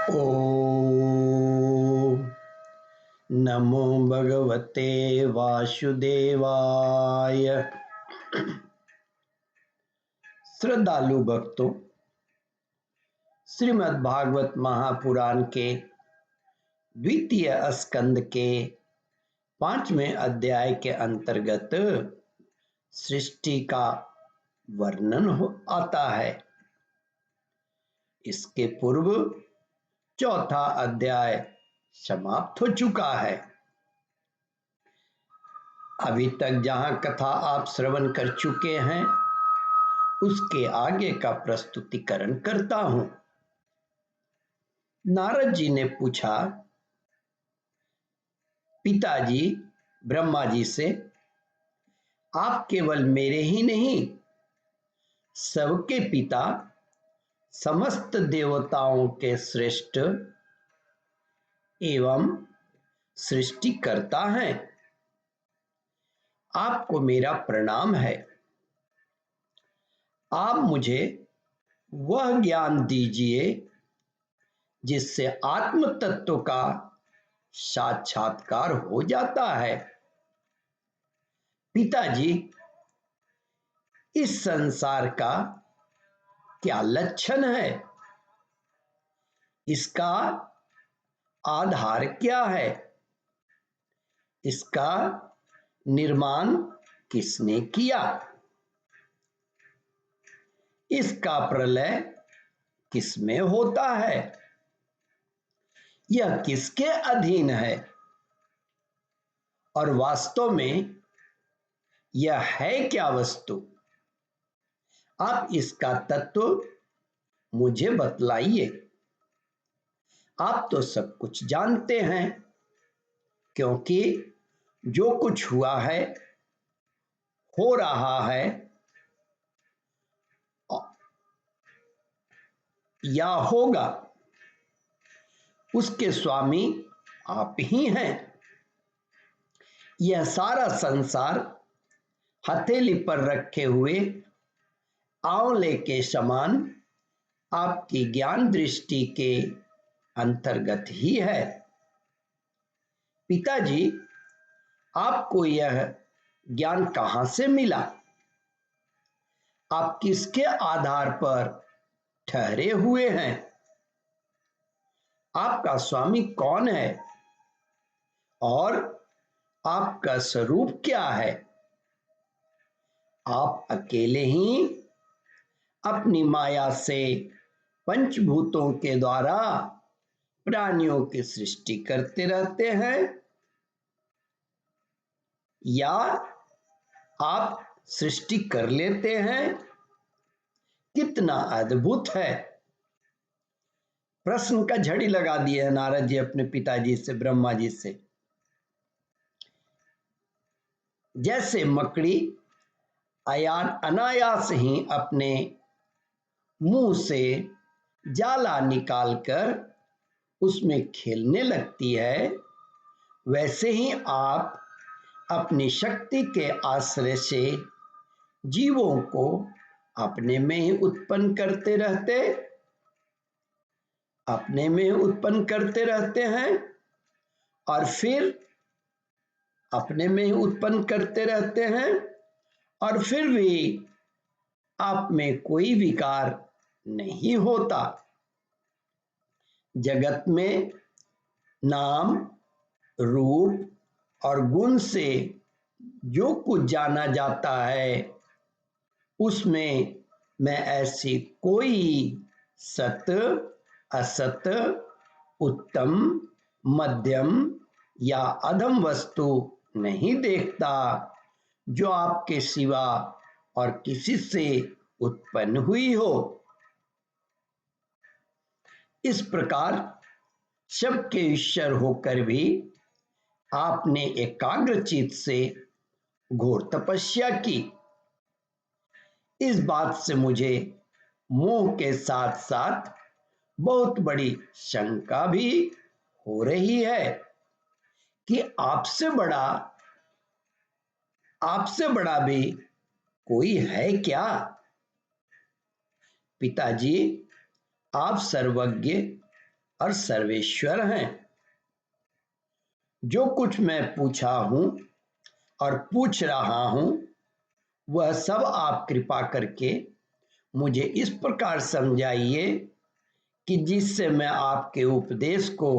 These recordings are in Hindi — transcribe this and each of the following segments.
ओम नमो भगवते वासुदेवाय। श्रद्धालु भक्तों, श्रीमद् भागवत महापुराण के द्वितीय स्कंद के 5वें अध्याय के अंतर्गत सृष्टि का वर्णन आता है। इसके पूर्व चौथा अध्याय समाप्त हो चुका है। अभी तक जहां कथा आप श्रवण कर चुके हैं उसके आगे का प्रस्तुतिकरण करता हूं। नारद जी ने पूछा पिताजी ब्रह्मा जी से, आप केवल मेरे ही नहीं सबके पिता, समस्त देवताओं के श्रेष्ठ एवं सृष्टि करता है। आपको मेरा प्रणाम है। आप मुझे वह ज्ञान दीजिए जिससे आत्म तत्व का साक्षात्कार हो जाता है। पिताजी, इस संसार का क्या लक्षण है? इसका आधार क्या है? इसका निर्माण किसने किया? इसका प्रलय किसमें होता है? यह किसके अधीन है? और वास्तव में यह है क्या वस्तु? आप इसका तत्व मुझे बतलाइए। आप तो सब कुछ जानते हैं, क्योंकि जो कुछ हुआ है, हो रहा है या होगा, उसके स्वामी आप ही हैं। यह सारा संसार हथेली पर रखे हुए आंवले के समान आपकी ज्ञान दृष्टि के अंतर्गत ही है। पिताजी, आपको यह ज्ञान कहां से मिला? आप किसके आधार पर ठहरे हुए हैं? आपका स्वामी कौन है और आपका स्वरूप क्या है? आप अकेले ही अपनी माया से पंचभूतों के द्वारा प्राणियों की सृष्टि करते रहते हैं, या आप सृष्टि कर लेते हैं? कितना अद्भुत है। प्रश्न का झड़ी लगा दिया नारद जी अपने पिताजी से, ब्रह्मा जी से। जैसे मकड़ी अनायास ही अपने मुंह से जाला निकालकर उसमें खेलने लगती है, वैसे ही आप अपनी शक्ति के आश्रय से जीवों को अपने में ही उत्पन्न करते रहते हैं और फिर अपने में ही उत्पन्न करते रहते हैं और फिर भी आप में कोई विकार नहीं होता। जगत में नाम, रूप और गुण से जो कुछ जाना जाता है, उसमें मैं ऐसी कोई सत, असत, उत्तम, मध्यम या अधम वस्तु नहीं देखता जो आपके सिवा और किसी से उत्पन्न हुई हो। इस प्रकार सबके ईश्वर होकर भी आपने एकाग्रचित से घोर तपस्या की। इस बात से मुझे मोह के साथ साथ बहुत बड़ी शंका भी हो रही है कि आपसे बड़ा भी कोई है क्या? पिताजी, आप सर्वज्ञ और सर्वेश्वर हैं। जो कुछ मैं पूछा हूं और पूछ रहा हूं वह सब आप कृपा करके मुझे इस प्रकार समझाइए कि जिससे मैं आपके उपदेश को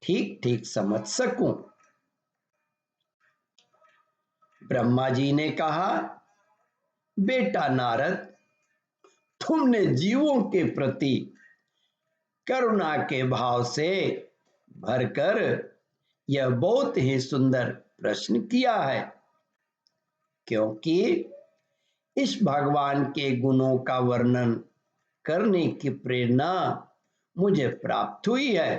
ठीक ठीक समझ सकूं। ब्रह्मा जी ने कहा, बेटा नारद, तुमने जीवों के प्रति करुणा के भाव से भरकर यह बहुत ही सुंदर प्रश्न किया है, क्योंकि इस भगवान के गुणों का वर्णन करने की प्रेरणा मुझे प्राप्त हुई है।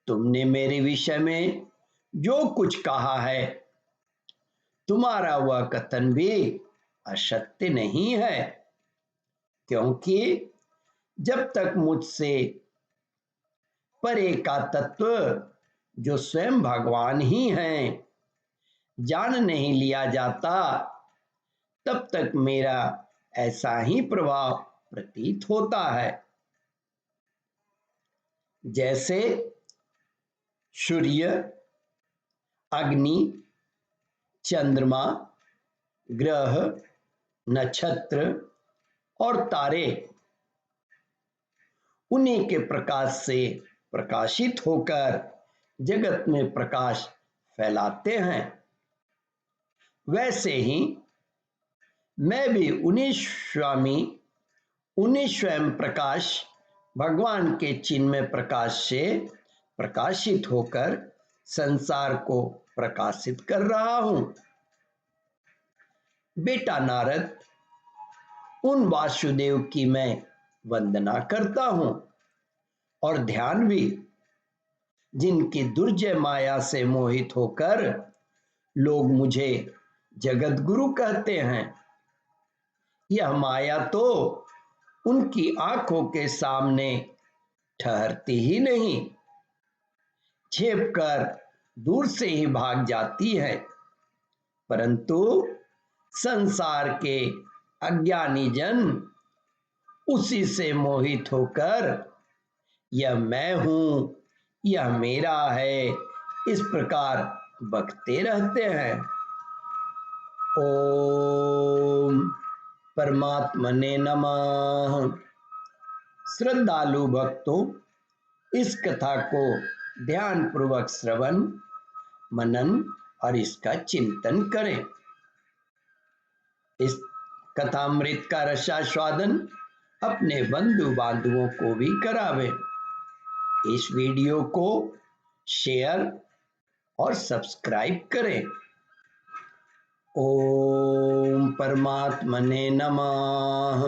तुमने मेरे विषय में जो कुछ कहा है, तुम्हारा वह कथन भी असत्य नहीं है, क्योंकि जब तक मुझसे परे का तत्व जो स्वयं भगवान ही हैं जान नहीं लिया जाता, तब तक मेरा ऐसा ही प्रभाव प्रतीत होता है। जैसे सूर्य, अग्नि, चंद्रमा, ग्रह, नक्षत्र और तारे उन्हीं के प्रकाश से प्रकाशित होकर जगत में प्रकाश फैलाते हैं, वैसे ही मैं भी उन्हीं स्वयं प्रकाश भगवान के चिन्मय प्रकाश से प्रकाशित होकर संसार को प्रकाशित कर रहा हूं। बेटा नारद, उन वासुदेव की मैं वंदना करता हूं और ध्यान भी, जिनकी दुर्जय माया से मोहित होकर लोग मुझे जगत गुरु कहते हैं। यह माया तो उनकी आंखों के सामने ठहरती ही नहीं, छेप कर दूर से ही भाग जाती है, परंतु संसार के अज्ञानी जन उसी से मोहित होकर यह मैं हूं, यह मेरा है, इस प्रकार बकते रहते हैं। ओम परमात्मने नमः। श्रद्धालु भक्तों, इस कथा को ध्यान पूर्वक श्रवण, मनन और इसका चिंतन करें। इस कथामृत का रसास्वादन अपने बंधु बांधवों को भी करावें। इस वीडियो को शेयर और सब्सक्राइब करें। ओम परमात्मने नमः।